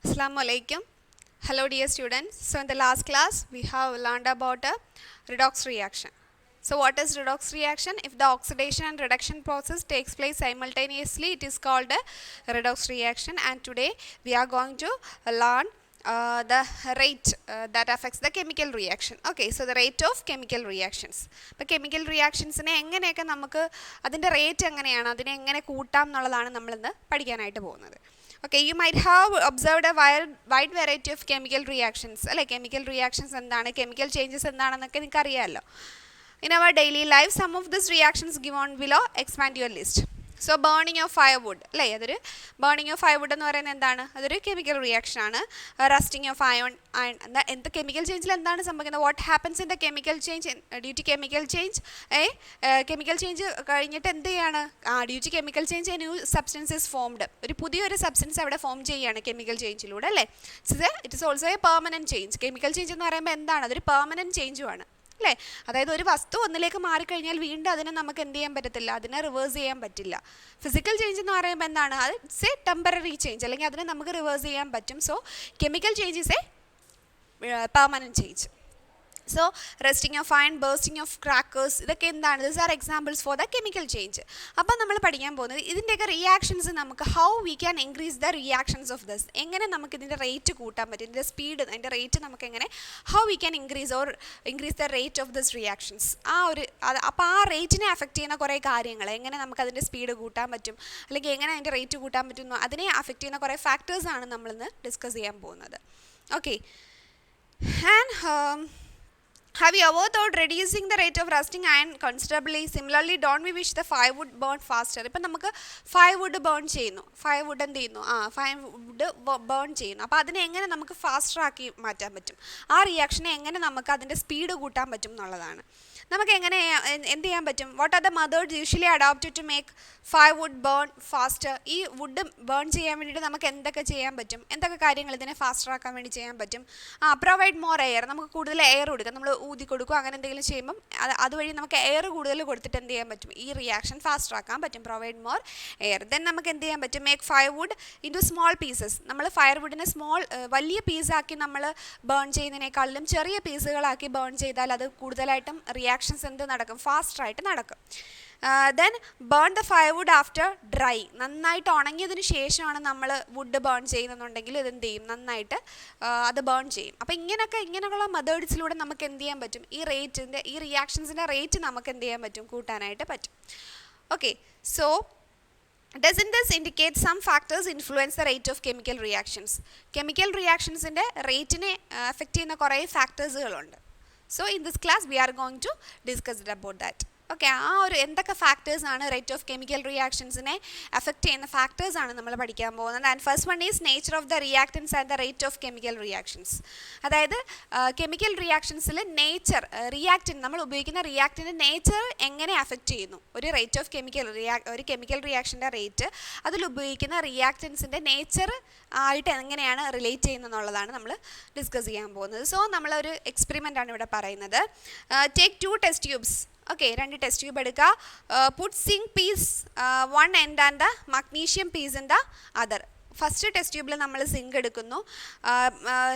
Assalamu alaikum. Hello dear students. So in the last class we have learned about a redox reaction. So what is redox reaction? If the oxidation and reduction process takes place simultaneously, it is called a redox reaction, and today we are going to learn the rate that affects the chemical reaction. Okay, so the rate of chemical reactions. അപ്പോൾ chemical reactionsനെ എങ്ങനെയൊക്കെ നമുക്ക് അതിൻ്റെ rate എങ്ങനെയാണ് അതിനെ എങ്ങനെ കൂട്ടാം എന്നുള്ളതാണ് നമ്മളിന്ന് പഠിക്കാനായിട്ട് പോകുന്നത്. Okay, you might have observed a wide variety of chemical reactions. അല്ലേ, chemical reactions എന്താണ്, chemical changes എന്താണെന്നൊക്കെ നിങ്ങൾക്ക് അറിയാമല്ലോ. In our daily life, some of these reactions given below expand your list. So burning of firewood, അല്ലേ, അതൊരു burning of firewood എന്ന് പറയുന്നത് എന്താണ്, അതൊരു കെമിക്കൽ റിയാക്ഷൻ ആണ്. റസ്റ്റിംഗ് ഓഫ് അയൺ എന്ത് കെമിക്കൽ ചേഞ്ചിൽ എന്താണ് സംഭവിക്കുന്നത്, what happens in the chemical change due to chemical change. Chemical change കഴിഞ്ഞിട്ട് എന്ത് ചെയ്യാണ്, due to chemical change a new substance is formed, ഒരു പുതിയൊരു സബ്സ്റ്റൻസ് അവിടെ ഫോം ചെയ്യുകയാണ് കെമിക്കൽ ചേഞ്ചിലൂടെ, അല്ലേ. It is also a permanent change. Chemical change എന്ന് പറയുമ്പോൾ എന്താണ്, അതൊരു പെർമനൻറ്റ് ചേഞ്ചുമാണ്, അല്ലേ. അതായത് ഒരു വസ്തു ഒന്നിലേക്ക് മാറിക്കഴിഞ്ഞാൽ വീണ്ടും അതിനെ നമുക്ക് എന്ത് ചെയ്യാൻ പറ്റത്തില്ല, അതിനെ റിവേഴ്സ് ചെയ്യാൻ പറ്റില്ല. ഫിസിക്കൽ ചേഞ്ച് എന്ന് പറയുമ്പോൾ എന്താണ്, അത് ഇറ്റ്സ് എ ടെമ്പററി ചേഞ്ച്, അല്ലെങ്കിൽ അതിനെ നമുക്ക് റിവേഴ്സ് ചെയ്യാൻ പറ്റും. So chemical change is A permanent change. So resting of iron, bursting of crackers, ഇതൊക്കെ എന്താണ്, these are examples for the chemical change. അപ്പോൾ നമ്മൾ പഠിക്കാൻ പോകുന്നത് ഇതിൻ്റെയൊക്കെ റിയാക്ഷൻസ് നമുക്ക് how we can increase the reactions of this, എങ്ങനെ നമുക്ക് ഇതിൻ്റെ റേറ്റ് കൂട്ടാൻ പറ്റും, ഇതിൻ്റെ സ്പീഡ്, അതിൻ്റെ റേറ്റ് നമുക്ക് എങ്ങനെ, how we can increase the rate of this reactions. അപ്പോൾ ആ റേറ്റിനെ അഫക്റ്റ് ചെയ്യുന്ന കുറേ കാര്യങ്ങൾ, എങ്ങനെ നമുക്ക് അതിൻ്റെ സ്പീഡ് കൂട്ടാൻ പറ്റും, അല്ലെങ്കിൽ എങ്ങനെ അതിൻ്റെ റേറ്റ് കൂട്ടാൻ പറ്റുന്നു, അതിനെ അഫക്റ്റ് ചെയ്യുന്ന കുറേ ഫാക്ടേഴ്സാണ് നമ്മളിന്ന് ഡിസ്കസ് ചെയ്യാൻ പോകുന്നത്. Okay, and have you ever thought reducing the rate of rusting iron considerably? Similarly, don't we wish the firewood burn faster? ഇപ്പം നമുക്ക് ഫയർവുഡ് ബേൺ ചെയ്യുന്നു, ഫയർവുഡ് എന്ത് ചെയ്യുന്നു, ഫയർവുഡ് ബേൺ ചെയ്യുന്നു. അപ്പോൾ അതിനെ എങ്ങനെ നമുക്ക് ഫാസ്റ്റർ ആക്കി മാറ്റാൻ പറ്റും, ആ റിയാക്ഷനെ എങ്ങനെ നമുക്ക് അതിൻ്റെ സ്പീഡ് കൂട്ടാൻ പറ്റും എന്നുള്ളതാണ്. നമുക്ക് എങ്ങനെ എന്ത് ചെയ്യാൻ പറ്റും, what are the methods usually adopted to make firewood burn faster. ഈ വുഡ് ബേൺ ചെയ്യാൻ വേണ്ടിയിട്ട് നമുക്ക് എന്തൊക്കെ ചെയ്യാൻ പറ്റും, എന്തൊക്കെ കാര്യങ്ങൾ ഇതിനെ ഫാസ്റ്റർ ആക്കാൻ വേണ്ടി ചെയ്യാൻ പറ്റും. പ്രൊവൈഡ് മോർ എയർ, നമുക്ക് കൂടുതൽ എയർ കൊടുക്കാം, നമ്മൾ ഊതി കൊടുക്കുക, അങ്ങനെ എന്തെങ്കിലും ചെയ്യുമ്പം അതുവഴി നമുക്ക് എയർ കൂടുതൽ കൊടുത്തിട്ട് എന്ത് ചെയ്യാൻ പറ്റും, ഈ റിയാക്ഷൻ ഫാസ്റ്റർ ആക്കാൻ പറ്റും. Provide more air. ദെൻ നമുക്ക് എന്ത് ചെയ്യാൻ പറ്റും, make firewood into small pieces. നമ്മൾ ഫയർവുഡിനെ വലിയ പീസാക്കി നമ്മൾ ബേൺ ചെയ്യുന്നതിനേക്കാളും ചെറിയ പീസുകളാക്കി ബേൺ ചെയ്താൽ അത് കൂടുതലായിട്ടും റിയാക്ഷൻസ് എന്ത് നടക്കും, ഫാസ്റ്ററായിട്ട് നടക്കും. Then burn the firewood after dry. നന്നായിട്ട് ഉണങ്ങിയതിന് ശേഷമാണ് നമ്മൾ വുഡ് ബേൺ ചെയ്യുന്നുണ്ടെങ്കിൽ ഇതെന്ത് ചെയ്യും, നന്നായിട്ട് അത് ബേൺ ചെയ്യും. അപ്പോൾ ഇങ്ങനെയുള്ള മെത്തേഡ്സിലൂടെ നമുക്ക് എന്ത് ചെയ്യാൻ പറ്റും, ഈ റിയാക്ഷൻസിൻ്റെ റേറ്റ് നമുക്ക് എന്ത് ചെയ്യാൻ പറ്റും, കൂട്ടാനായിട്ട് പറ്റും. Okay, so doesn't this indicate some factors influence the rate of chemical reactions? Chemical reactionsൻ്റെ റേറ്റിനെ അഫക്റ്റ് ചെയ്യുന്ന കുറേ ഫാക്ടേഴ്സുകളുണ്ട്. So in this class we are going to discuss about that. Okay, എന്തൊക്കെ ഫാക്ടേഴ്സാണ് റേറ്റ് ഓഫ് കെമിക്കൽ റിയാക്ഷൻസിനെ അഫക്റ്റ് ചെയ്യുന്ന ഫാക്ടേഴ്സാണ് നമ്മൾ പഠിക്കാൻ പോകുന്നത്. And first one is nature of the reactance and the rate of chemical reactions. അതായത് കെമിക്കൽ റിയാക്ഷൻസിൽ നേച്ചർ, നമ്മൾ ഉപയോഗിക്കുന്ന റിയാക്ടൻ്റെ nature എങ്ങനെ അഫക്റ്റ് ചെയ്യുന്നു, ഒരു റേറ്റ് ഓഫ് ഒരു കെമിക്കൽ റിയാക്ഷൻ്റെ റേറ്റ് അതിൽ ഉപയോഗിക്കുന്ന റിയാക്ടൻസിൻ്റെ നേച്ചർ ആയിട്ട് എങ്ങനെയാണ് റിലേറ്റ് ചെയ്യുന്നത് എന്നുള്ളതാണ് നമ്മൾ ഡിസ്കസ് ചെയ്യാൻ പോകുന്നത്. സോ നമ്മളൊരു എക്സ്പെരിമെൻ്റ് ആണ് ഇവിടെ പറയുന്നത്. Take 2 test tubes. Okay, 2 test tube എടുക്കുക. Put zinc piece one end and the magnesium piece in the other. First test ട്യൂബിൽ നമ്മൾ സിങ്ക് എടുക്കുന്നു,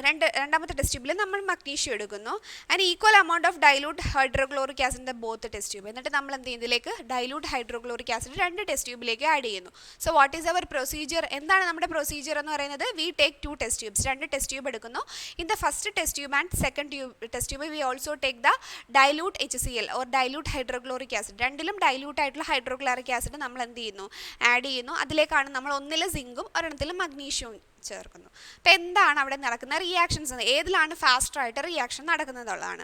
രണ്ടാമത്തെ ടെസ്റ്റ് ട്യൂബിൽ നമ്മൾ മഗ്നീഷ്യം എടുക്കുന്നു. And equal amount of dilute hydrochloric acid in the both test tube. എന്നിട്ട് നമ്മൾ എന്ത് ചെയ്യും, ഇതിലേക്ക് ഡൈലൂട്ട് ഹൈഡ്രോക്ലോറിക് ആസിഡ് 2 ടെസ്റ്റ് ട്യൂബിലേക്ക് ആഡ് ചെയ്യുന്നു. So what is our procedure, എന്താണ് നമ്മുടെ പ്രൊസീജിയർ എന്ന് പറയുന്നത്, we take 2 test tubes, 2 test tube എടുക്കുന്നു. In the first test tube and second test tube we also take the dilute HCl or dilute hydrochloric acid. രണ്ടിലും dilute ആയിട്ടുള്ള hydrochloric acid നമ്മൾ എന്ത് ചെയ്യുന്നു, ആഡ് ചെയ്യുന്നു. അതിലേക്കാണ് നമ്മൾ ഒന്നിൽ സിങ്കും ഒരെണ്ണത്തിൽ മഗ്നീഷ്യവും ചേർക്കുന്നു. അപ്പോൾ എന്താണ് അവിടെ നടക്കുന്ന റിയാക്ഷൻസ്, ഏതിലാണ് ഫാസ്റ്ററായിട്ട് റിയാക്ഷൻ നടക്കുന്നതുള്ളതാണ്.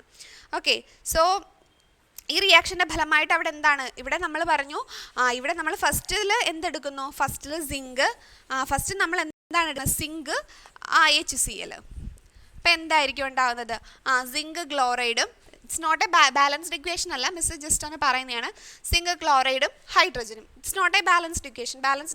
ഓക്കെ, സോ ഈ റിയാക്ഷൻ്റെ ഫലമായിട്ട് അവിടെ എന്താണ്, ഇവിടെ നമ്മൾ പറഞ്ഞു, ഇവിടെ നമ്മൾ ഫസ്റ്റിൽ എന്തെടുക്കുന്നു, ഫസ്റ്റിൽ സിങ്ക്, ഫസ്റ്റ് നമ്മൾ എന്താണ് എടുക്കുന്നത്, സിങ്ക് HCl. അപ്പോൾ എന്തായിരിക്കും ഉണ്ടാകുന്നത്, സിങ്ക് ക്ലോറൈഡും, it's not a balanced equation അല്ല, മിസ് ജസ്റ്റ് ഒന്ന് പറയുന്നതാണ്. സിങ്ക് ക്ലോറൈഡും ഹൈഡ്രജനും, it's not a balanced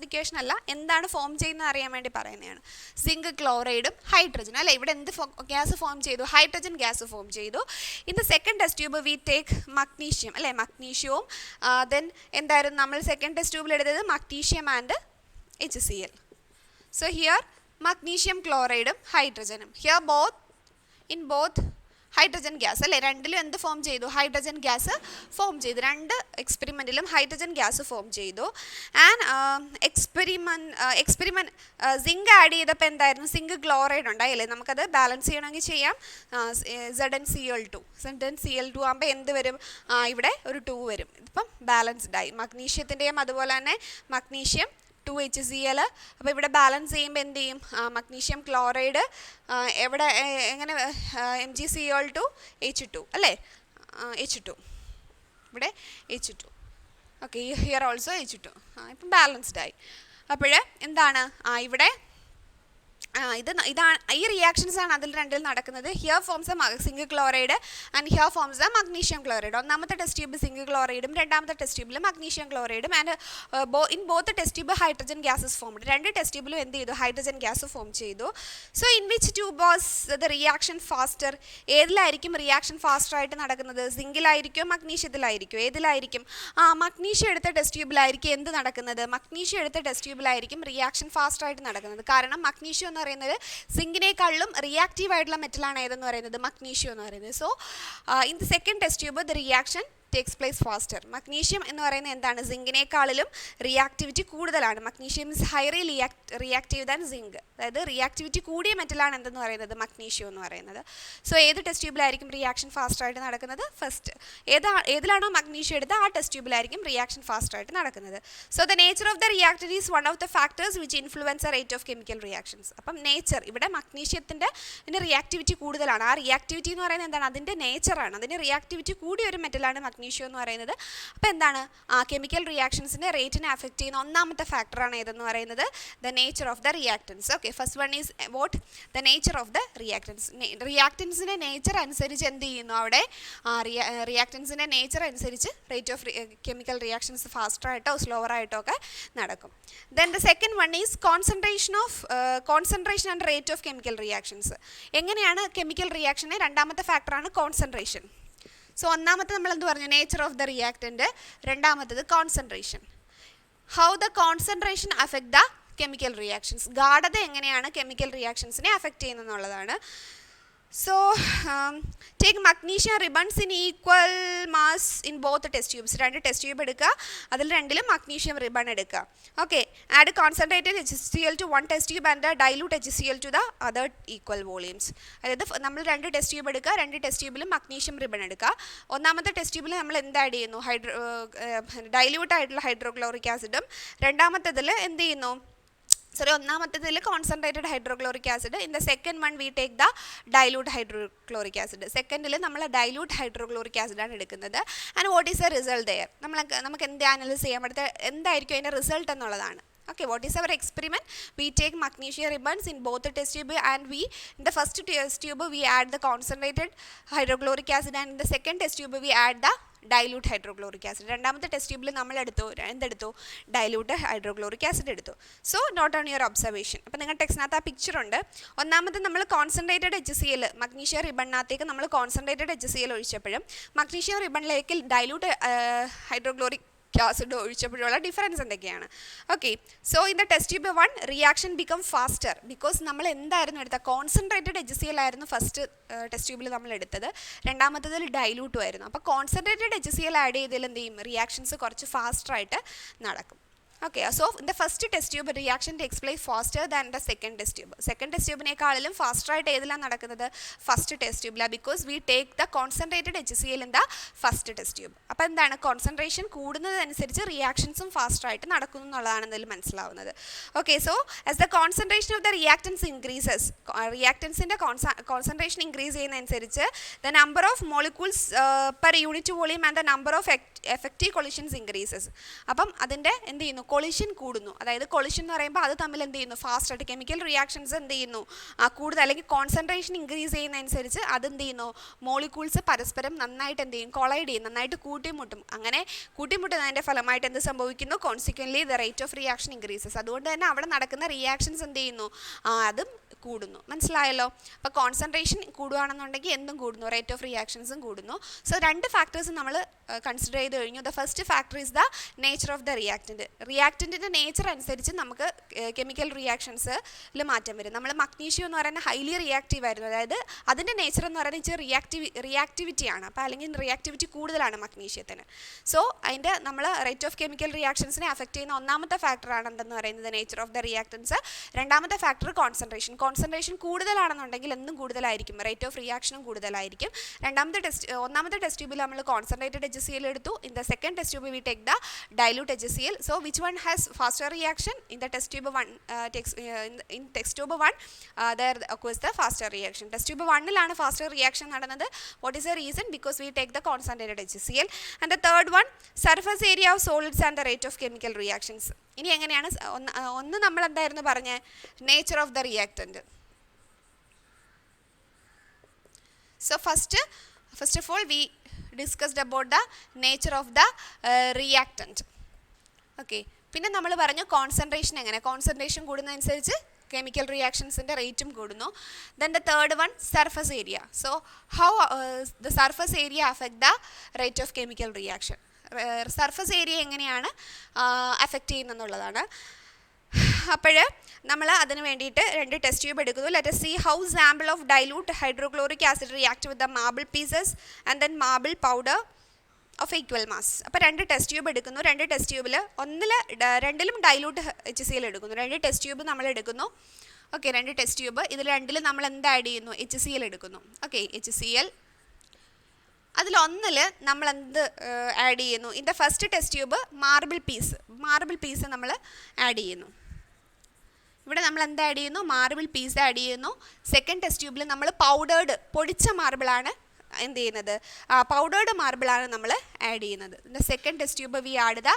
equation അല്ല, എന്താണ് ഫോം ചെയ്യുന്നത് അറിയാൻ വേണ്ടി പറയുന്നതാണ്. സിങ്ക് ക്ലോറൈഡും ഹൈഡ്രജനും, അല്ലേ. ഇവിടെ എന്ത് ഗ്യാസ് ഫോം ചെയ്തു, ഹൈഡ്രജൻ ഗ്യാസ് ഫോം ചെയ്തു. In the second test tube we take magnesium, അല്ലേ, മഗ്നീഷ്യവും ദെൻ എന്തായിരുന്നു നമ്മൾ സെക്കൻഡ് ടെസ്റ്റ് ട്യൂബിൽ എടുത്തത്, magnesium and HCl. So here magnesium ക്ലോറൈഡും ഹൈഡ്രജനും. Here in both hydrogen gas അല്ലേ, രണ്ടിലും എന്ത് ഫോം ചെയ്തു? ഹൈഡ്രജൻ ഗ്യാസ് ഫോം ചെയ്തു. രണ്ട് എക്സ്പെരിമെൻറ്റിലും ഹൈഡ്രജൻ ഗ്യാസ് ഫോം ചെയ്തു. ആൻഡ് എക്സ്പെരിമെൻറ്റ് സിങ്ക് ആഡ് ചെയ്തപ്പോൾ എന്തായിരുന്നു? സിങ്ക് ക്ലോറൈഡ് ഉണ്ടായി അല്ലേ. നമുക്കത് ബാലൻസ് ചെയ്യണമെങ്കിൽ ചെയ്യാം. ZnCl2 ആകുമ്പോൾ എന്ത് വരും? ഇവിടെ ഒരു 2 വരും. ഇതിപ്പം ബാലൻസ്ഡ് ആയി. മഗ്നീഷ്യത്തിൻ്റെയും അതുപോലെ തന്നെ മഗ്നീഷ്യം 2HCl. അപ്പോൾ ഇവിടെ ബാലൻസ് ചെയ്യുമ്പോൾ എന്ത് ചെയ്യും? മഗ്നീഷ്യം ക്ലോറൈഡ് എവിടെ എങ്ങനെ MgCl2 H2 അല്ലേ, H2 ഇവിടെ H2. Okay, here also H2. ഇപ്പം ബാലൻസ്ഡ് ആയി. അപ്പോൾ എന്താണ് ഇവിടെ ഇതാണ് ഈ റിയാക്ഷൻസ് ആണ് അതിൽ രണ്ടിൽ നടക്കുന്നത്. Here forms zinc chloride and here forms magnesium chloride. ഒന്നാമത്തെ ടെസ്റ്റ് ട്യൂബ് സിങ്ക് ക്ലോറൈഡും രണ്ടാമത്തെ ടെസ്റ്റ് ട്യൂബിൽ മഗ്നീഷ്യം ക്ലോറൈഡും. And in both test tube hydrogen gases formed. രണ്ട് ടെസ്റ്റ് ട്യൂബിലും എന്ത് ചെയ്തു? ഹൈഡ്രജൻ ഗ്യാസ് ഫോം ചെയ്തു. So in which tube was the reaction faster? ഏതിലായിരിക്കും റിയാക്ഷൻ ഫാസ്റ്റർ ആയിട്ട് നടക്കുന്നത്? സിങ്കിലായിരിക്കും മഗ്നീഷ്യത്തിലായിരിക്കും? ഏതിലായിരിക്കും? മഗ്നീഷ്യം എടുത്ത ടെസ്റ്റ് ട്യൂബിലായിരിക്കും എന്ത് നടക്കുന്നത്? മഗ്നീഷ്യം എടുത്ത ടെസ്റ്റ് ട്യൂബിലായിരിക്കും റിയാക്ഷൻ ഫാസ്റ്റർ ആയിട്ട് നടക്കുന്നത്. കാരണം മഗ്നീഷ്യം എന്ന് പറയുന്നത് സിങ്കിനേക്കാളും റിയാക്റ്റീവ് ആയിട്ടുള്ള മെറ്റലാണ് ഏതെന്ന് പറയുന്നത്? മഗ്നീഷ്യം എന്ന് പറയുന്നത്. So in the second test tube the reaction takes place faster. Magnesium എന്ന് പറയുന്നത് എന്താണ്? സിങ്കിനേക്കാളിലും റിയാക്ടിവിറ്റി കൂടുതലാണ്. Magnesium is highly reactive than zinc. അതായത് റിയാക്ടിവിറ്റി കൂടിയ മെറ്റലാണ് എന്തെന്ന് പറയുന്നത്? മഗ്നീഷ്യം എന്ന് പറയുന്നത്. സോ ഏത് ടെസ്റ്റ് ട്യൂബിലായിരിക്കും റിയാക്ഷൻ ഫാസ്റ്റർ ആയിട്ട് നടക്കുന്നത്? ഫസ്റ്റ്. ഏതിലാണോ മഗ്നീഷ്യം എടുത്ത് ആ ടെസ്റ്റ് ട്യൂബിലായിരിക്കും റിയാക്ഷൻ ഫാസ്റ്റർ ആയിട്ട് നടക്കുന്നത്. So the nature of the reactor is one of the factors which influence the rate of chemical reactions. അപ്പം നേച്ചർ, ഇവിടെ മഗ്നീഷ്യത്തിൻ്റെ റിയാക്ടിവിറ്റി കൂടുതലാണ്. ആ റിയാക്ടിവിറ്റി എന്ന് പറയുന്നത് എന്താണ്? അതിൻ്റെ നേച്ചറാണ്. അതിൻ്റെ റിയാക്ടിവിറ്റി കൂടിയ ഒരു മെറ്റലാണ് മഗ്നീഷ്യം എന്ന് പറയുന്നത്. അപ്പോൾ എന്താണ്? കെമിക്കൽ റിയാക്ഷൻസിൻ്റെ റേറ്റിനെ അഫക്റ്റ് ചെയ്യുന്ന ഒന്നാമത്തെ ഫാക്ടറാണ് ഏതെന്ന് പറയുന്നത്? The nature of the reactants. Okay, first one is what? The nature of the reactants. റിയാക്ടൻസിൻ്റെ നേച്ചർ അനുസരിച്ച് എന്ത് ചെയ്യുന്നു? അവിടെ റിയാക്ടൻസിൻ്റെ നേച്ചർ അനുസരിച്ച് റേറ്റ് ഓഫ് കെമിക്കൽ റിയാക്ഷൻസ് ഫാസ്റ്ററായിട്ടോ സ്ലോവറായിട്ടോ ഒക്കെ നടക്കും. Then the second one is concentration and rate of chemical reactions. എങ്ങനെയാണ് കെമിക്കൽ റിയാക്ഷനെ? രണ്ടാമത്തെ ഫാക്ടറാണ് കോൺസെൻട്രേഷൻ. സോ ഒന്നാമത്തെ നമ്മൾ എന്ത് പറഞ്ഞു? Nature of the reactant. രണ്ടാമത്തത് concentration. How the concentration affect the chemical reactions. ഗാഢത എങ്ങനെയാണ് കെമിക്കൽ റിയാക്ഷൻസിനെ അഫക്റ്റ് ചെയ്യുന്നതെന്നുള്ളതാണ്. So take magnesium ribbons in equal mass in both test tubes. രണ്ട് ടെസ്റ്റ് ട്യൂബ് എടുക്കുക, അതിൽ രണ്ടിലും മഗ്നീഷ്യം റിബൺ എടുക്കുക. Okay, add concentrated HCl to one test tube and dilute HCl to the other equal volumes. അതായത് നമ്മൾ രണ്ട് test tube എടുക്കുക, രണ്ട് ടെസ്റ്റ് ട്യൂബിലും മഗ്നീഷ്യം റിബൺ എടുക്കുക. ഒന്നാമത്തെ ടെസ്റ്റ് ട്യൂബിൽ നമ്മൾ എന്ത് ആഡ് ചെയ്യുന്നു? ഡൈല്യൂട്ട് ആയിട്ടുള്ള ഹൈഡ്രോക്ലോറിക് ആസിഡും, രണ്ടാമത്തേതിൽ എന്ത് ചെയ്യുന്നു? ഒന്നാമത്തേതിൽ concentrated hydrochloric acid. In the second one we take the dilute hydrochloric acid. സെക്കൻഡിൽ നമ്മൾ ഡൈല്യൂട്ട് ഹൈഡ്രോക്ലോറിക് ആസിഡാണ് എടുക്കുന്നത്. And what is the result there? നമുക്ക് എന്ത് അനലൈസ് ചെയ്യാൻ പറ്റുക? എന്തായിരിക്കും അതിൻ്റെ റിസൾട്ട് എന്നുള്ളതാണ്. Okay, what is our experiment? We take magnesium ribbons in both the test tube and in the first test tube we add the concentrated hydrochloric acid and in the second test tube we add the dilute hydrochloric acid. രണ്ടാമത്തെ test ട്യൂബിൽ നമ്മൾ എന്തെടുത്തു? Dilute hydrochloric acid എടുത്തു. So note on your observation. അപ്പോൾ നിങ്ങൾ ടെക്സ്റ്റിനകത്ത് ആ picture ഉണ്ട്. ഒന്നാമത് നമ്മൾ കോൺസെൻട്രേറ്റഡ് HCl മഗ്നീഷ്യം റിബണിനകത്തേക്ക് നമ്മൾ കോൺസെൻട്രേറ്റഡ് HCl ഒഴിച്ചപ്പോഴും മഗ്നീഷ്യം റിബണിലേക്ക് ഡൈല്യൂട്ട് ഹൈഡ്രോക്ലോറിക് acid ഒഴിച്ചപ്പോഴുള്ള ഡിഫറൻസ് എന്തൊക്കെയാണ്? Okay, so in the test tube 1 reaction become faster because നമ്മൾ എന്തായിരുന്നു എടുത്തത്? കോൺസെൻട്രേറ്റഡ് HCl ആയിരുന്നു ഫസ്റ്റ് ടെസ്റ്റ് ട്യൂബിൽ നമ്മൾ എടുത്തത്. രണ്ടാമത്തതിൽ ഡൈല്യൂട്ടും ആയിരുന്നു. അപ്പോൾ കോൺസെൻട്രേറ്റഡ് HCl ആഡ് ചെയ്തതിൽ എന്ത് ചെയ്യും? റിയാക്ഷൻസ് കുറച്ച് ഫാസ്റ്ററായിട്ട് നടക്കും. Okay, so in the first test tube reaction takes place faster than the second test tube. Second test tube നേക്കാളും faster ആയിട്ട് ഏതിലാണ് നടക്കുന്നത്? ഫസ്റ്റ് ടെസ്റ്റ് ട്യൂബിലാണ്. Because we take the concentrated HCl in the first test tube. അപ്പോൾ എന്താണ്? Concentration കൂടുന്നതനുസരിച്ച് റിയാക്ഷൻസും ഫാസ്റ്ററായിട്ട് നടക്കുന്നു എന്നുള്ളതാണ് ഇതിൽ മനസ്സിലാവുന്നത്. Okay, so as the concentration of the reactants increases, റിയാക്ടൻസിൻ്റെ കോൺസെൻട്രേഷൻ ഇൻക്രീസ് ചെയ്യുന്നതനുസരിച്ച് the number of molecules per unit volume and the number of effective collisions increases. അപ്പം അതിൻ്റെ എന്ത് ചെയ്യുന്നു? കൊളിഷൻ കൂടുന്നു. അതായത് കൊളിഷൻ എന്ന് പറയുമ്പോൾ അത് തമ്മിൽ എന്ത് ചെയ്യുന്നു? ഫാസ്റ്റായിട്ട് കെമിക്കൽ റിയാക്ഷൻസ് എന്ത് ചെയ്യുന്നു? കൂടുതൽ അല്ലെങ്കിൽ കോൺസെൻട്രേഷൻ ഇൻക്രീസ് ചെയ്യുന്നതനുസരിച്ച് അതെന്ത് ചെയ്യുന്നു? മോളിക്യൂൾസ് പരസ്പരം നന്നായിട്ട് എന്ത് ചെയ്യും? കൊളൈഡ് ചെയ്യും, നന്നായിട്ട് കൂട്ടിമുട്ടും. അങ്ങനെ കൂട്ടിമുട്ടുന്നതിൻ്റെ ഫലമായിട്ട് എന്ത് സംഭവിക്കുന്നു? Consequently the rate of reaction increases. അതുകൊണ്ട് തന്നെ അവിടെ നടക്കുന്ന റിയാക്ഷൻസ് എന്ത് ചെയ്യുന്നു? അതും കൂടുന്നു. മനസ്സിലായല്ലോ? അപ്പോൾ കോൺസെൻട്രേഷൻ കൂടുകയാണെന്നുണ്ടെങ്കിൽ എന്തും കൂടുന്നു, റേറ്റ് ഓഫ് റിയാക്ഷൻസും കൂടുന്നു. സോ രണ്ട് ഫാക്ടേഴ്സ് നമ്മൾ കൺസിഡർ ചെയ്ത് കഴിഞ്ഞു. The first factor is the nature of the reactant. റിയാക്റ്റൻറ്റിൻ്റെ നേച്ചർ അനുസരിച്ച് നമുക്ക് കെമിക്കൽ റിയാക്ഷൻസിൽ മാറ്റം വരും. നമ്മൾ മഗ്നീഷ്യം എന്ന് പറയുന്നത് ഹൈലി റിയാക്റ്റീവ് ആയിരുന്നു, അതായത് അതിൻ്റെ നേച്ചർ എന്ന് പറയുന്നത് ഇച്ചിരി റിയാക്ടിവിറ്റിയാണ്. അപ്പോൾ അല്ലെങ്കിൽ റിയാക്ടിവിറ്റി കൂടുതലാണ് മഗ്നീഷ്യത്തിന്. സോ അതിൻ്റെ നമ്മൾ റേറ്റ് ഓഫ് കെമിക്കൽ റിയാക്ഷൻസിനെ അഫക്റ്റ് ചെയ്യുന്ന ഒന്നാമത്തെ ഫാക്ടറാണ് എന്തെന്ന് പറയുന്നത് നേച്ചർ ഓഫ് ദ റിയാക്റ്റൻസ്. രണ്ടാമത്തെ ഫാക്ടർ കോൺസെൻട്രേഷൻ കൂടുതലാണെന്നുണ്ടെങ്കിൽ എന്തും കൂടുതലായിരിക്കും, റേറ്റ് ഓഫ് റിയാക്ഷനും കൂടുതലായിരിക്കും. ഒന്നാമത്തെ ടെസ്റ്റ് ട്യൂബിൽ നമ്മൾ കോൺസെൻട്രേറ്റഡ് HCl എടുത്തു. In the second test tube we take the dilute HCl. So which one has faster reaction? In the test tube 1 in test tube 1 there occurs the faster reaction. Test tube 1 ലാണ് faster reaction നടന്നത്. What is the reason? Because we take the concentrated HCl. And the third one, surface area of solids and the rate of chemical reactions. ഇനി എങ്ങനെയാണ് ഒന്ന് നമ്മൾ എന്തായിരുന്നു പറഞ്ഞ nature of the reactant. So first of all we discussed about the nature of the reactant. Okay, പിന്നെ നമ്മൾ പറഞ്ഞു concentration എങ്ങനെ, കോൺസെൻട്രേഷൻ കൂടുന്നതനുസരിച്ച് കെമിക്കൽ റിയാക്ഷൻസിൻ്റെ റേറ്റും കൂടുന്നു. Then the third one surface area. So how the surface area affect the rate of chemical reaction. Surface area എങ്ങനെയാണ് affect ചെയ്യുന്നതെന്നുള്ളതാണ്. അപ്പോൾ നമ്മൾ അതിന് വേണ്ടിയിട്ട് 2 ടെസ്റ്റ് ട്യൂബ് എടുക്കുന്നു. Let us see how sample of dilute hydrochloric acid react with the marble pieces and then marble powder of equal mass. അപ്പോൾ 2 test tube എടുക്കുന്നു. 2 test ട്യൂബിൽ രണ്ടിലും ഡൈലൂട്ട് HCl എടുക്കുന്നു. 2 ടെസ്റ്റ് ട്യൂബ് നമ്മൾ എടുക്കുന്നു. ഓക്കെ, 2 ടെസ്റ്റ് ട്യൂബ്, ഇതിൽ രണ്ടിലും നമ്മൾ എന്ത് ആഡ് ചെയ്യുന്നു, HCl എടുക്കുന്നു. Okay, HCl. അതിലൊന്നിൽ നമ്മൾ എന്ത് ആഡ് ചെയ്യുന്നു, in the first test tube marble piece നമ്മൾ ആഡ് ചെയ്യുന്നു. ഇവിടെ നമ്മൾ എന്ത് ആഡ് ചെയ്യുന്നു, മാർബിൾ പീസ് ആഡ് ചെയ്യുന്നു. സെക്കൻഡ് ടെസ്റ്റ് ട്യൂബിൽ നമ്മൾ പൊടിച്ച മാർബിളാണ് എന്ത് ചെയ്യുന്നത്, പൗഡേർഡ് മാർബിളാണ് നമ്മൾ ആഡ് ചെയ്യുന്നത്. ഇതിൻ്റെ second test tube we add the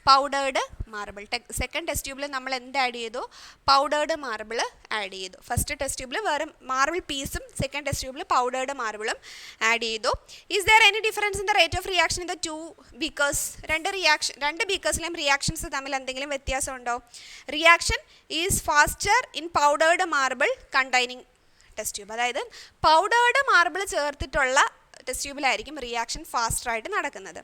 powdered marble. Second test ട്യൂബിൽ നമ്മൾ എന്ത് ആഡ് ചെയ്തു, പൗഡേർഡ് മാർബിൾ ആഡ് ചെയ്തു. ഫസ്റ്റ് ടെസ്റ്റ് ട്യൂബിൽ വേറെ മാർബിൾ പീസും സെക്കൻഡ് ടെസ്റ്റ് ട്യൂബിൽ പൗഡേർഡ് മാർബിളും ആഡ് ചെയ്തു. Is there any difference in the rate of reaction in the 2 beakers? 2 ബീക്കേഴ്സിലെയും റിയാക്ഷൻസ് തമ്മിൽ എന്തെങ്കിലും വ്യത്യാസമുണ്ടോ? Reaction is faster in powdered marble containing test tube. അതായത് പൗഡേർഡ് മാർബിൾ ചേർത്തിട്ടുള്ള ടെസ്റ്റ് ട്യൂബിലായിരിക്കും റിയാക്ഷൻ ഫാസ്റ്ററായിട്ട് നടക്കുന്നത്.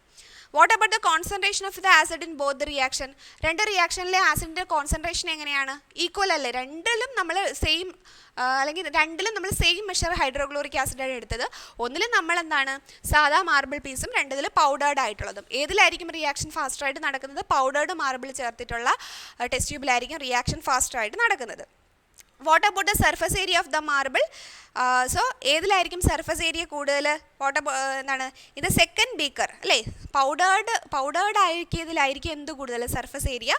What about the concentration of the acid in both reaction? 2 റിയാക്ഷനിലെ ആസിഡിൻ്റെ കോൺസെൻട്രേഷൻ എങ്ങനെയാണ്, ഈക്വൽ അല്ലേ? രണ്ടിലും നമ്മൾ സെയിം മെഷർ ഹൈഡ്രോക്ലോറിക് ആസിഡാണ് എടുത്തത്. ഒന്നിലും നമ്മൾ എന്താണ് സാധാ മാർബിൾ പീസും, രണ്ടിലും പൗഡേർഡ് ആയിട്ടുള്ളതും. ഏതിലായിരിക്കും റിയാക്ഷൻ ഫാസ്റ്ററായിട്ട് നടക്കുന്നത്? പൗഡേർഡ് മാർബിൾ ചേർത്തിട്ടുള്ള ടെസ്റ്റ് ട്യൂബിലായിരിക്കും റിയാക്ഷൻ ഫാസ്റ്ററായിട്ട് നടക്കുന്നത്. What about the surface area of the marble? So ഏതിലായിരിക്കും സർഫസ് ഏരിയ കൂടുതൽ? എന്താണ് ഇത് സെക്കൻഡ് ബീക്കർ അല്ലേ? പൗഡേർഡ് ആയിരിക്കും എന്ത് കൂടുതൽ, സർഫസ് ഏരിയ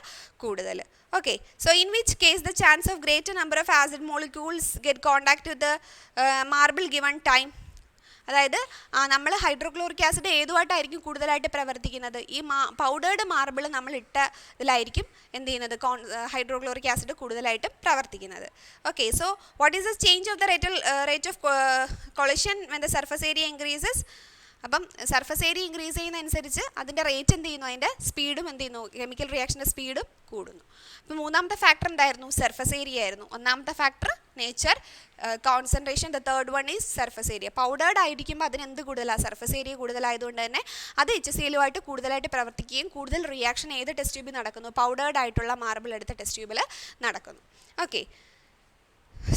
കൂടുതൽ. Okay, so in which case the chance of greater number of acid molecules get contact with the marble given time? അതായത് നമ്മൾ ഹൈഡ്രോക്ലോറിക് ആസിഡ് ഏതുമായിട്ടായിരിക്കും കൂടുതലായിട്ട് പ്രവർത്തിക്കുന്നത്? ഈ പൗഡേർഡ് മാർബിൾ നമ്മൾ ഇതിലായിരിക്കും എന്ത് ചെയ്യുന്നത്, ഹൈഡ്രോക്ലോറിക് ആസിഡ് കൂടുതലായിട്ടും പ്രവർത്തിക്കുന്നത്. Okay, so what is the change of the rate of collision when the surface area increases? അപ്പം സർഫസ് ഏരിയ ഇൻക്രീസ് ചെയ്യുന്നതനുസരിച്ച് അതിൻ്റെ റേറ്റ് എന്ത് ചെയ്യുന്നു, അതിൻ്റെ സ്പീഡും എന്ത് ചെയ്യുന്നു, കെമിക്കൽ റിയാക്ഷൻ്റെ സ്പീഡും കൂടുന്നു. അപ്പോൾ മൂന്നാമത്തെ ഫാക്ടർ എന്തായിരുന്നു, സർഫസ് ഏരിയ ആയിരുന്നു. ഒന്നാമത്തെ factor nature, concentration. The third one is surface area. Powdered ആയിരിക്കുമ്പോൾ അതിന് എന്ത് കൂടുതലാണ്, സർഫസ് ഏരിയ കൂടുതലായതുകൊണ്ട് തന്നെ അത് HCl-ആയിട്ട് കൂടുതലായിട്ട് പ്രവർത്തിക്കുകയും കൂടുതൽ റിയാക്ഷൻ ഏത് ടെസ്റ്റ് ട്യൂബിൽ നടക്കുന്നു, പൗഡേർഡ് ആയിട്ടുള്ള മാർബിൾ എടുത്ത ടെസ്റ്റ് ട്യൂബിൽ നടക്കുന്നു. Okay,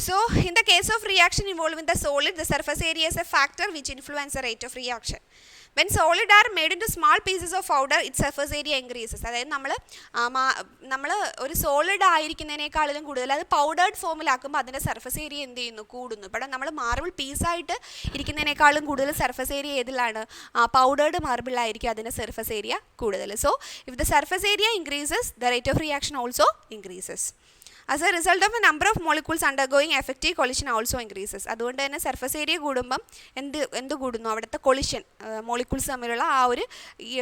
so in the case of reaction involving the solid, the surface area is a factor which influences the rate of reaction. When solid are made into small pieces of powder, its surface area increases. അതായത് നമ്മൾ ഒരു solid ആയിരിക്കുന്നതിനേക്കാളും കൂടുതൽ അത് powdered ഫോമിലാക്കുമ്പോൾ അതിൻ്റെ surface area എന്ത് ചെയ്യുന്നു, കൂടുന്നു. ഇവിടെ നമ്മൾ മാർബിൾ പീസായിട്ട് ഇരിക്കുന്നതിനേക്കാളും കൂടുതൽ സർഫസ് ഏരിയ ഏതിലാണ്, പൗഡേർഡ് മാർബിളായിരിക്കും അതിൻ്റെ സർഫസ് ഏരിയ കൂടുതൽ. So if the surface area increases, the rate of reaction also increases. As a result of a number of molecules undergoing effective collision also increases. അതുകൊണ്ട് തന്നെ surface area കൂടുമ്പം എന്ത് കൂടുന്നു, അവിടുത്തെ collision, molecules തമ്മിലുള്ള ആ ഒരു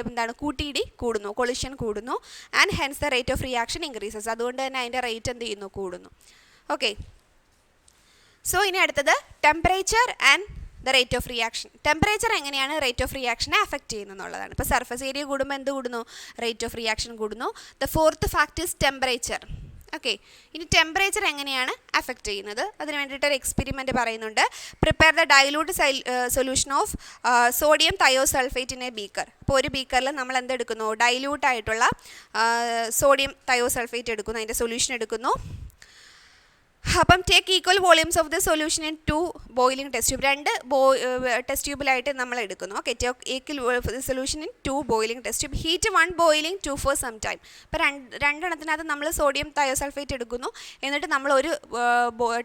എന്താണ് കൂട്ടിയിടി കൂടുന്നു, കൊളിഷൻ കൂടുന്നു. And hence the rate of reaction increases. അതുകൊണ്ട് തന്നെ അതിൻ്റെ റേറ്റ് എന്ത് ചെയ്യുന്നു, കൂടുന്നു. ഓക്കെ, സോ ഇനി അടുത്തത് temperature and the rate of reaction. Temperature എങ്ങനെയാണ് റേറ്റ് ഓഫ് റിയാക്ഷനെ അഫക്റ്റ് ചെയ്യുന്നതെന്നുള്ളതാണ്. ഇപ്പോൾ സർഫസ് ഏരിയ കൂടുമ്പോൾ എന്ത് കൂടുന്നു, റേറ്റ് ഓഫ് റിയാക്ഷൻ കൂടുന്നു. The fourth fact is temperature. Okay, ഇനി ടെമ്പറേച്ചർ എങ്ങനെയാണ് അഫക്റ്റ് ചെയ്യുന്നത് അതിന് വേണ്ടിയിട്ടൊരു എക്സ്പെരിമെൻറ്റ് പറയുന്നുണ്ട്. Prepare the dilute solution of sodium thiosulphate in A beaker. അപ്പോൾ ഒരു ബീക്കറിൽ നമ്മൾ എന്തെടുക്കുന്നു, ഡൈലൂട്ട് ആയിട്ടുള്ള സോഡിയം തയോസൾഫേറ്റ് എടുക്കുന്നു, അതിൻ്റെ സൊല്യൂഷൻ എടുക്കുന്നു. അപ്പം take equal volumes of the solution in 2 boiling test tube. 2 test ട്യൂബിലായിട്ട് നമ്മൾ എടുക്കുന്നു. Okay, take equal solution in 2 boiling test tube. Heat 1 boiling 2 for some time. ഇപ്പോൾ രണ്ടെണ്ണത്തിനകത്ത് നമ്മൾ സോഡിയം തയോസൾഫേറ്റ് എടുക്കുന്നു, എന്നിട്ട് നമ്മൾ ഒരു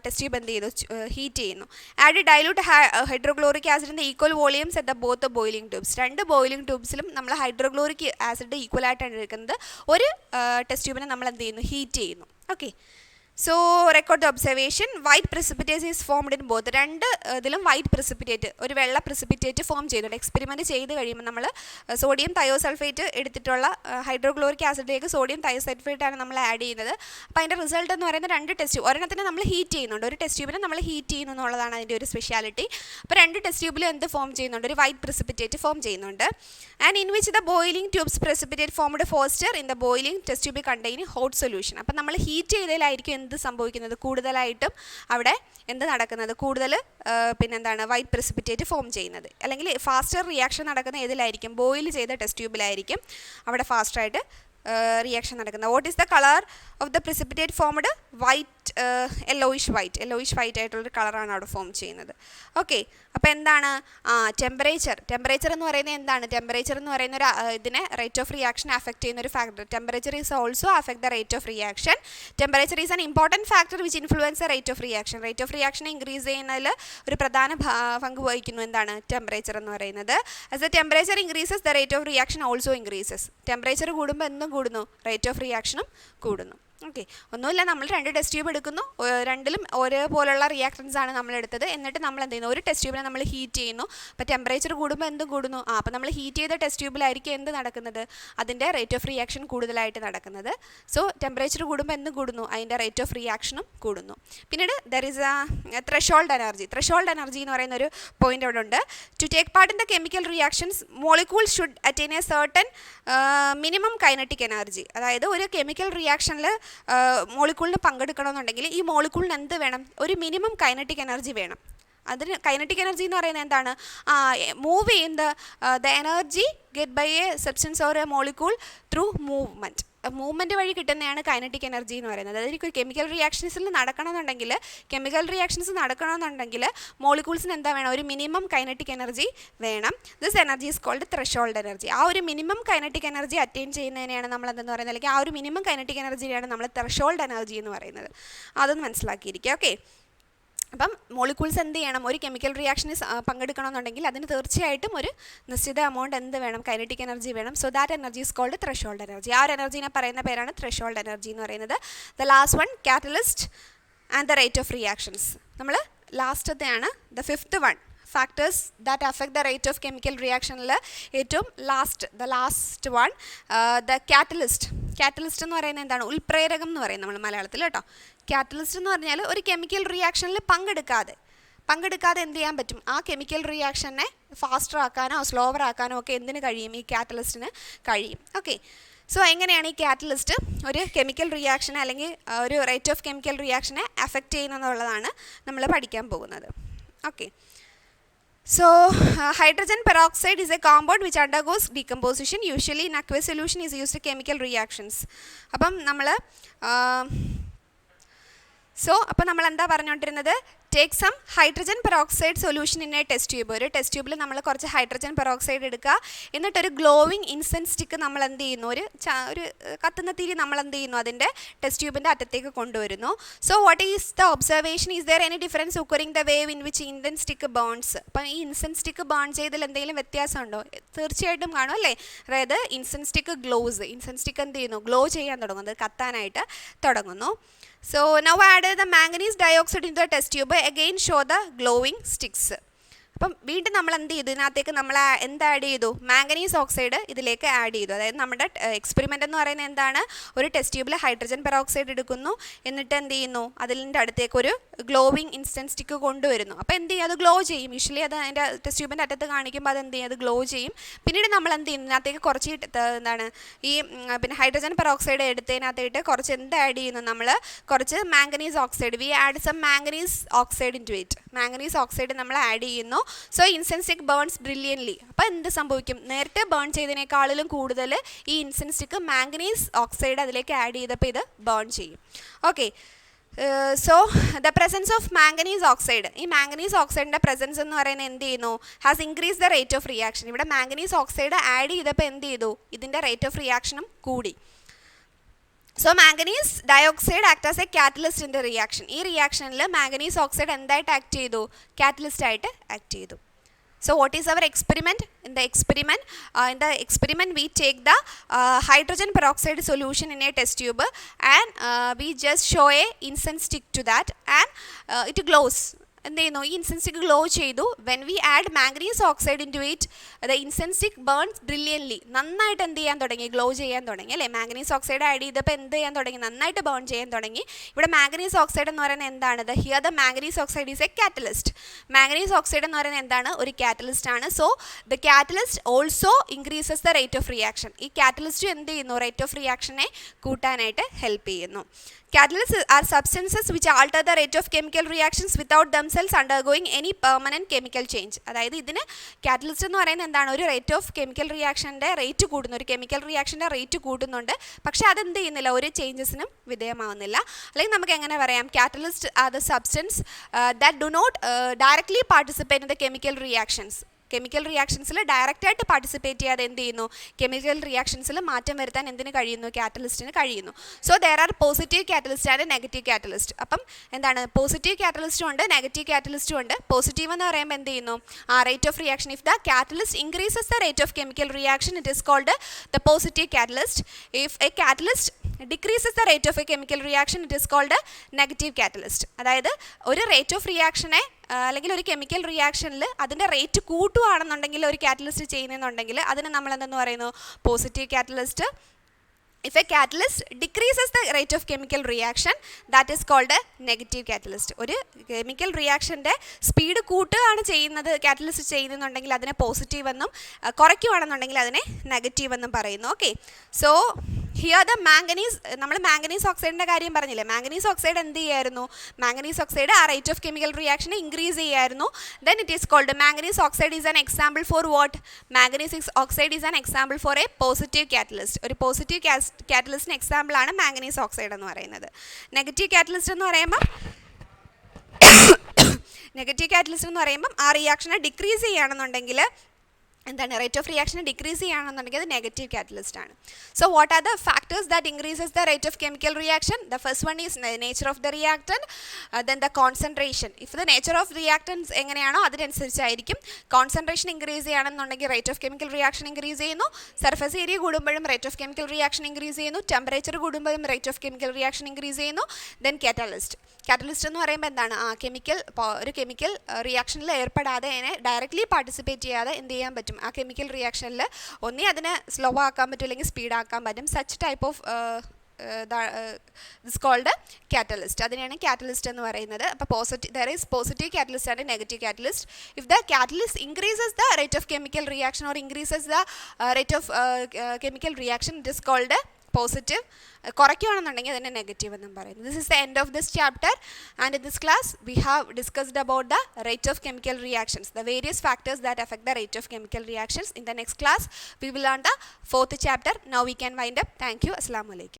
ടെസ്റ്റ് ട്യൂബ് എന്ത് ചെയ്തു, ഹീറ്റ് ചെയ്യുന്നു. ആഡ് ഡൈലൂട്ട് ഹൈഡ്രോക്ലോറിക് ആസിഡിൻ്റെ equal volumes at the both boiling tubes. 2 boiling ട്യൂബ്സിലും നമ്മൾ ഹൈഡ്രോക്ലോറിക് ആസിഡ് ഈക്വൽ ആയിട്ടാണ് എടുക്കുന്നത്. ഒരു ടെസ്റ്റ് ട്യൂബിനെ നമ്മൾ എന്ത് ചെയ്യുന്നു, ഹീറ്റ് ചെയ്യുന്നു. Okay, so record the observation. White precipitate is formed in both. ഇതിലും വൈറ്റ് precipitate, ഒരു വെള്ള precipitate ഫോം ചെയ്തിട്ടുണ്ട്. എക്സ്പെരിമെൻറ്റ് ചെയ്ത് കഴിയുമ്പോൾ നമ്മൾ സോഡിയം തയോസൾഫേറ്റ് എടുത്തിട്ടുള്ള ഹൈഡ്രോക്ലോറിക് ആസിഡിലേക്ക് സോഡിയം തയോസൾഫേറ്റാണ് നമ്മൾ ആഡ് ചെയ്യുന്നത്. അപ്പോൾ അതിൻ്റെ റിസൾട്ട് എന്ന് പറയുന്നത് 2 ടെസ്റ്റ് ട്യൂബ്, ഒരെണ്ണത്തിന് നമ്മൾ ഹീറ്റ് ചെയ്യുന്നുണ്ട്, ഒരു ടെസ്റ്റ് ട്യൂബിനെ നമ്മൾ ഹീറ്റ് ചെയ്യുന്നു എന്നുള്ളതാണ് അതിൻ്റെ ഒരു സ്പെഷ്യാലിറ്റി. അപ്പോൾ 2 ടെസ്റ്റ് ട്യൂബിലും എന്ത് ഫോം ചെയ്യുന്നുണ്ട്, ഒരു വൈറ്റ് precipitate ഫോം ചെയ്യുന്നുണ്ട്. And in which the boiling tubes precipitate formed foster in the boiling test tube containing hot solution. അപ്പം നമ്മൾ ഹീറ്റ് ചെയ്തതിലായിരിക്കും എന്ത് സംഭവിക്കുന്നത്, കൂടുതലായിട്ടും അവിടെ എന്ത് നടക്കുന്നത്, കൂടുതൽ പിന്നെന്താണ് വൈറ്റ് precipitate ഫോം ചെയ്യുന്നത്. അല്ലെങ്കിൽ ഫാസ്റ്റർ റിയാക്ഷൻ നടക്കുന്ന ഏതിലായിരിക്കും, ബോയിൽ ചെയ്ത ടെസ്റ്റ് ട്യൂബിലായിരിക്കും അവിടെ ഫാസ്റ്റായിട്ട് റിയാക്ഷൻ നടക്കുന്നത്. What is the colour of the precipitate formed? White, yellowish white ആയിട്ടുള്ളൊരു കളറാണ് അവിടെ ഫോം ചെയ്യുന്നത്. ഓക്കെ, അപ്പോൾ എന്താണ് ടെമ്പറേച്ചർ എന്ന് പറയുന്നത് എന്താണ്, ടെമ്പറേച്ചർ എന്ന് പറയുന്ന ഒരു ഇതിനെ റേറ്റ് ഓഫ് റിയാക്ഷൻ അഫക്റ്റ് ചെയ്യുന്ന ഒരു factor. Temperature is also affect the rate of reaction. Temperature is an important factor which influence the rate of reaction. Rate of reaction increase ചെയ്യുന്നതിൽ ഒരു പ്രധാന പങ്ക് വഹിക്കുന്നു എന്താണ്, ടെമ്പറേച്ചർ എന്ന് പറയുന്നത്. As the temperature increases the rate of reaction also increases. Temperature കൂടുമ്പോൾ എന്തും കൂടുന്നു, റേറ്റ് ഓഫ് റിയാക്ഷനും കൂടുന്നു. ഓക്കെ, ഒന്നുമില്ല, നമ്മൾ 2 ടെസ്റ്റ് ട്യൂബ് എടുക്കുന്നു, രണ്ടിലും ഒരേപോലുള്ള റിയാക്ടൻസ് ആണ് നമ്മൾ എടുത്തത്. എന്നിട്ട് നമ്മൾ എന്ത് ചെയ്യുന്നു, ഒരു ടെസ്റ്റ് ട്യൂബിനെ നമ്മൾ ഹീറ്റ് ചെയ്യുന്നു. അപ്പോൾ ടെമ്പറേച്ചർ കൂടുമ്പോൾ എന്ത് കൂടുന്നു, അപ്പോൾ നമ്മൾ ഹീറ്റ് ചെയ്ത ടെസ്റ്റ് ട്യൂബിലായിരിക്കും എന്ത് നടക്കുന്നത്, അതിൻ്റെ റേറ്റ് ഓഫ് റിയാക്ഷൻ കൂടുതലായിട്ട് നടക്കുന്നത്. സോ ടെമ്പറേച്ചർ കൂടുമ്പോൾ എന്ത് കൂടുന്നു, അതിൻ്റെ റേറ്റ് ഓഫ് റിയാക്ഷനും കൂടുന്നു. പിന്നീട് there is a threshold energy. Threshold energy എന്ന് പറയുന്ന ഒരു പോയിന്റ് അവിടെ ഉണ്ട്. To take part in the chemical reactions molecule should attain a certain minimum kinetic energy. അതായത് ഒരു കെമിക്കൽ റിയാക്ഷനിൽ മോളിക്യൂളിന് പങ്കെടുക്കണമെന്നുണ്ടെങ്കിൽ ഈ മോളിക്യൂളിന് എന്ത് വേണം, ഒരു മിനിമം കൈനറ്റിക് എനർജി വേണം. അതിന് കൈനറ്റിക് എനർജി എന്ന് പറയുന്നത് എന്താണ്, മൂവ് ചെയ്യുന്ന the energy get by a substance or a molecule through movement വഴി കിട്ടുന്നതാണ് കൈനറ്റിക് എനർജി എന്ന് പറയുന്നത്. അതായത് ഒരു കെമിക്കൽ റിയാക്ഷൻസിൽ നടക്കണമെന്നുണ്ടെങ്കിൽ മോളിക്യൂൾസിന് എന്താ വേണം, ഒരു മിനിമം കൈനറ്റിക് എനർജി വേണം. This energy is called threshold energy. ആ ഒരു മിനിമം കൈനറ്റിക് എനർജി അറ്റൈൻ ചെയ്യുന്നതിനെയാണ് നമ്മൾ എന്തെന്ന് പറയുന്നത്, അല്ലെങ്കിൽ ആ ഒരു മിനിമം കൈനറ്റിക് എനർജിയാണ് നമ്മൾ ത്രെഷോൾഡ് എനർജി എന്ന് പറയുന്നത്. അതൊന്ന് മനസ്സിലാക്കിയിരിക്കുക. ഓക്കെ, അപ്പം മോളിക്യൂൾസ് എന്ത് ചെയ്യണം, ഒരു കെമിക്കൽ റിയാക്ഷനിൽ പങ്കെടുക്കണമെന്നുണ്ടെങ്കിൽ അതിന് തീർച്ചയായിട്ടും ഒരു നിശ്ചിത എമൗണ്ട് എന്ത് വേണം, കൈനറ്റിക് എനർജി വേണം. So that energy is called threshold energy. ആ ഒരു എനർജീനെ പറയുന്ന പേരാണ് ത്രെഷോൾഡ് എനർജി എന്ന് പറയുന്നത്. The last one, catalyst and the rate of reactions. നമ്മൾ ലാസ്റ്റത്തെയാണ്, the 5th one, factors that affect the rate of chemical റിയാക്ഷനിൽ ഏറ്റവും ലാസ്റ്റ് വൺ, ദ കാറ്റലിസ്റ്റ് എന്ന് പറയുന്നത് എന്താണ്, ഉൽപ്രേരകം എന്ന് പറയും നമ്മൾ മലയാളത്തിൽ കേട്ടോ. കാറ്റലിസ്റ്റ് എന്ന് പറഞ്ഞാൽ ഒരു കെമിക്കൽ റിയാക്ഷനിൽ പങ്കെടുക്കാതെ എന്ത് ചെയ്യാൻ പറ്റും, ആ കെമിക്കൽ റിയാക്ഷനെ ഫാസ്റ്റർ ആക്കാനോ സ്ലോവർ ആക്കാനോ ഒക്കെ എന്തിന് കഴിയും, ഈ കാറ്റലിസ്റ്റിന് കഴിയും. ഓക്കെ, സോ എങ്ങനെയാണ് ഈ കാറ്റലിസ്റ്റ് ഒരു കെമിക്കൽ റിയാക്ഷനെ അല്ലെങ്കിൽ ഒരു റേറ്റ് ഓഫ് കെമിക്കൽ റിയാക്ഷനെ അഫക്റ്റ് ചെയ്യുന്നതെന്നുള്ളതാണ് നമ്മൾ പഠിക്കാൻ പോകുന്നത്. Okay, so hydrogen peroxide is a compound which undergoes decomposition. Usually in aqueous solution is used in chemical reactions. അപ്പം നമ്മൾ എന്താ പറഞ്ഞുകൊണ്ടിരുന്നത്, take some hydrogen peroxide solution in a test tube. ഒരു test ട്യൂബിൽ നമ്മൾ കുറച്ച് ഹൈഡ്രജൻ പെറോക്സൈഡ് എടുക്കുക, എന്നിട്ടൊരു ഗ്ലോവിങ് ഇൻസെൻസ് സ്റ്റിക്ക് നമ്മൾ എന്ത് ചെയ്യുന്നു, ഒരു കത്തുന്ന തിരി നമ്മൾ എന്ത് ചെയ്യുന്നു, അതിൻ്റെ ടെസ്റ്റ് ട്യൂബിൻ്റെ അറ്റത്തേക്ക് കൊണ്ടുവരുന്നു. So what is the observation, is there any difference occurring the wave in which incense stick burns. അപ്പം ഈ ഇൻസെൻസ് സ്റ്റിക്ക് ബേൺ ചെയ്തതിൽ എന്തെങ്കിലും വ്യത്യാസമുണ്ടോ, തീർച്ചയായിട്ടും കാണും അല്ലേ. അതായത് ഇൻസെൻസ് സ്റ്റിക്ക് ഇൻസെൻസ് സ്റ്റിക്ക് എന്ത് ചെയ്യുന്നു, ഗ്ലോ ചെയ്യാൻ തുടങ്ങുന്നു, കത്താനായിട്ട് തുടങ്ങുന്നു. So now add the manganese dioxide into the test tube. Again show the glowing sticks. അപ്പം വീണ്ടും നമ്മൾ എന്ത് ചെയ്തു, ഇതിനകത്തേക്ക് നമ്മൾ എന്ത് ആഡ് ചെയ്തു, മാംഗനീസ് ഓക്സൈഡ് ഇതിലേക്ക് ആഡ് ചെയ്തു. അതായത് നമ്മുടെ എക്സ്പെരിമെൻ്റ് എന്ന് പറയുന്നത് എന്താണ്, ഒരു ടെസ്റ്റ് ട്യൂബിൽ ഹൈഡ്രജൻ പെറോക്സൈഡ് എടുക്കുന്നു, എന്നിട്ട് എന്ത് ചെയ്യുന്നു, അതിൻ്റെ അടുത്തേക്ക് ഒരു ഗ്ലോവിങ് ഇൻസ്റ്റൻറ്റ് സ്റ്റിക്ക് കൊണ്ടുവരുന്നു. അപ്പോൾ എന്ത് ചെയ്യും, അത് ഗ്ലോ ചെയ്യും. യൂഷ്വലി അത് അതിൻ്റെ ടെസ്റ്റ് ട്യൂബിൻ്റെ അറ്റത്ത് കാണിക്കുമ്പോൾ അത് എന്ത് ചെയ്യും, അത് ഗ്ലോ ചെയ്യും. പിന്നീട് നമ്മൾ എന്ത് ചെയ്യും, ഇതിനകത്തേക്ക് കുറച്ച് എന്താണ് ഈ പിന്നെ ഹൈഡ്രജൻ പെറോക്സൈഡ് എടുത്തതിനകത്തേട്ട് കുറച്ച് എന്ത് ആഡ് ചെയ്യുന്നു, നമ്മൾ കുറച്ച് manganese oxide, we add some manganese oxide into it. Manganese oxide നമ്മൾ ആഡ് ചെയ്യുന്നു. So incense stick burns brilliantly. അപ്പോൾ എന്ത് സംഭവിക്കും, നേരത്തെ ബേൺ ചെയ്തതിനേക്കാളിലും കൂടുതൽ ഈ ഇൻസെൻസ് സ്റ്റിക്ക് മാംഗനീസ് ഓക്സൈഡ് അതിലേക്ക് ആഡ് ചെയ്തപ്പോൾ ഇത് ബേൺ ചെയ്യും. Okay, so the presence of manganese oxide, ഈ മാംഗനീസ് ഓക്സൈഡിൻ്റെ പ്രസൻസ് എന്ന് പറയുന്നത് എന്ത് ചെയ്യുന്നു, has increase the rate of reaction. ഇവിടെ മാംഗനീസ് ഓക്സൈഡ് ആഡ് ചെയ്തപ്പോൾ എന്ത് ചെയ്തു, ഇതിൻ്റെ റേറ്റ് ഓഫ് റിയാക്ഷനും കൂടി. So manganese dioxide act as A catalyst in the reaction. ഈ റിയാക്ഷനിൽ മാംഗനീസ് ഓക്സൈഡ് എന്തായിട്ട് ആക്ട് ചെയ്തു, കാറ്റലിസ്റ്റ് ആയിട്ട് ആക്ട് ചെയ്തു. So what is our experiment? In the experiment we take the hydrogen peroxide solution in a test tube and we just show a incense stick to that and it glows. എന്ത് ചെയ്യുന്നു, ഈ incense stick glow ചെയ്തു. When we add manganese oxide into it the incense stick burns brilliantly. നന്നായിട്ട് എന്ത് ചെയ്യാൻ തുടങ്ങി, glow ചെയ്യാൻ തുടങ്ങി അല്ലേ. മാംഗനീസ് ഓക്സൈഡ് ആഡ് ചെയ്തപ്പോൾ എന്ത് ചെയ്യാൻ തുടങ്ങി, നന്നായിട്ട് ബേൺ ചെയ്യാൻ തുടങ്ങി. ഇവിടെ മാംഗനീസ് ഓക്സൈഡ് എന്ന് പറയുന്നത് എന്താണ്, here the manganese oxide is A catalyst. Manganese oxide എന്ന് പറയുന്നത് എന്താണ്, ഒരു കാറ്റലിസ്റ്റ് ആണ്. So the catalyst also increases the rate of reaction. ഈ കാറ്റലിസ്റ്റ് എന്ത് ചെയ്യുന്നു, റേറ്റ് ഓഫ് റിയാക്ഷനെ കൂട്ടാനായിട്ട് ഹെൽപ്പ് ചെയ്യുന്നു. Catalysts are substances which alter the rate of chemical reactions without themselves undergoing any permanent chemical change. അതായത് ഇതിന് catalyst എന്ന് പറയുന്നത് എന്താണ്, ഒരു റേറ്റ് ഓഫ് കെമിക്കൽ റിയാക്ഷൻ്റെ റേറ്റ് കൂടുന്നു, ഒരു കെമിക്കൽ റിയാക്ഷൻ്റെ റേറ്റ് കൂട്ടുന്നുണ്ട്, പക്ഷേ അതെന്ത് ചെയ്യുന്നില്ല, ഒരു ചേഞ്ചസിനും വിധേയമാവുന്നില്ല. അല്ലെങ്കിൽ നമുക്ക് എങ്ങനെ പറയാം, catalyst are the substance that do not directly participate in the chemical reactions. Chemical റിയാക്ഷൻസിൽ ഡയറക്റ്റായിട്ട് പാർട്ടിസിപ്പേറ്റ് ചെയ്യാതെ എന്ത് ചെയ്യുന്നു, കെമിക്കൽ റിയാക്ഷൻസിൽ മാറ്റം വരുത്താൻ എന്തിന് കഴിയുന്നു, കാറ്റലിസ്റ്റിന് കഴിയുന്നു. So there are positive catalyst and negative catalyst. അപ്പം എന്താണ്, പോസിറ്റീവ് കാറ്റലിസ്റ്റും ഉണ്ട്, നെഗറ്റീവ് കാറ്റലിസ്റ്റും ഉണ്ട്. പോസിറ്റീവ് എന്ന് പറയുമ്പോൾ എന്ത് ചെയ്യുന്നു, rate of reaction, if the catalyst increases the rate of chemical reaction it is called the positive catalyst. If a catalyst decreases the rate of a chemical reaction it is called negative catalyst. അതായത് ഒരു rate of റിയാക്ഷനെ അല്ലെങ്കിൽ ഒരു chemical റിയാക്ഷനിൽ അതിൻ്റെ rate കൂട്ടുകയാണെന്നുണ്ടെങ്കിൽ ഒരു catalyst ചെയ്യുന്നുണ്ടെങ്കിൽ അതിന് നമ്മൾ എന്തെന്ന് പറയുന്നു, positive catalyst. If a catalyst decreases the rate of chemical reaction, that is called a negative catalyst. ഒരു കെമിക്കൽ റിയാക്ഷൻ്റെ സ്പീഡ് കൂട്ടുകയാണ് ചെയ്യുന്നത് കാറ്റലിസ്റ്റ് ചെയ്യുന്നുണ്ടെങ്കിൽ അതിനെ പോസിറ്റീവ് എന്നും, കുറയ്ക്കുകയാണെന്നുണ്ടെങ്കിൽ അതിനെ നെഗറ്റീവ് എന്നും പറയുന്നു. Okay, so here the manganese, നമ്മൾ മാംഗനീസ് ഓക്സൈഡിൻ്റെ കാര്യം പറഞ്ഞില്ലേ, മാംഗനീസ് ഓക്സൈഡ് എന്ത് ചെയ്യായിരുന്നു, മാംഗനീസ് ഓക്സൈഡ് ആ റേറ്റ് ഓഫ് കെമിക്കൽ റിയാക്ഷനെ ഇൻക്രീസ് ചെയ്യായിരുന്നു. Then it is called manganese oxide is an example for what, manganese oxide is an example for a positive catalyst. ഒരു പോസിറ്റീവ് കാറ്റലിസ്റ്റിന് എക്സാമ്പിളാണ് മാംഗനീസ് ഓക്സൈഡ് എന്ന് പറയുന്നത്. നെഗറ്റീവ് കാറ്റലിസ്റ്റ് എന്ന് പറയുമ്പം ആ റിയാക്ഷനെ ഡിക്രീസ് ചെയ്യുകയാണെന്നുണ്ടെങ്കിൽ എന്താണ്, റേറ്റ് ഓഫ് റിയാക്ഷൻ ഡിക്രീസ് ചെയ്യുകയാണെന്നുണ്ടെങ്കിൽ അത് നെഗറ്റീവ് കാറ്റലിസ്റ്റ് ആണ്. So what are the factors that increases the rate of chemical reaction? The first one is nature of the reactant, then the concentration. If the nature of reactants എങ്ങനെയാണോ അതിനനുസരിച്ചായിരിക്കും. Concentration increase ചെയ്യുകയാണെന്നുണ്ടെങ്കിൽ rate of chemical reaction increase ചെയ്യുന്നു. Surface area കൂടുമ്പോഴും rate of chemical reaction increase ചെയ്യുന്നു. Temperature കൂടുമ്പോഴും rate of chemical reaction increase ചെയ്യുന്നു. Then catalyst. Catalyst എന്ന് പറയുമ്പോൾ എന്താണ്, ഒരു കെമിക്കൽ റിയാക്ഷനിൽ ഏർപ്പെടാതെ അതിനെ ഡയറക്റ്റ്ലി പാർട്ടിസിപ്പേറ്റ് ചെയ്യാതെ എന്ത് ചെയ്യാൻ പറ്റും, ആ കെമിക്കൽ റിയാക്ഷനിൽ ഒന്നേ അതിനെ സ്ലോ ആക്കാൻ പറ്റും അല്ലെങ്കിൽ സ്പീഡ് ആക്കാൻ പറ്റും. Such type of this called catalyst. അതിനെയാണ് കാറ്റലിസ്റ്റ് എന്ന് പറയുന്നത്. അപ്പോൾ there is positive catalyst and negative catalyst. If the catalyst increases the rate of chemical reaction or increases the rate of chemical reaction it is called positive. കുറയ്ക്കുകയാണെന്നുണ്ടെങ്കിൽ അതിനെ negative എന്നും പറയുന്നു. This is the end of this chapter and in this class we have discussed about the rate of chemical reactions, the various factors that affect the rate of chemical reactions. In the next class we will learn the 4th chapter. Now we can wind up. Thank you. Assalamu alaikum.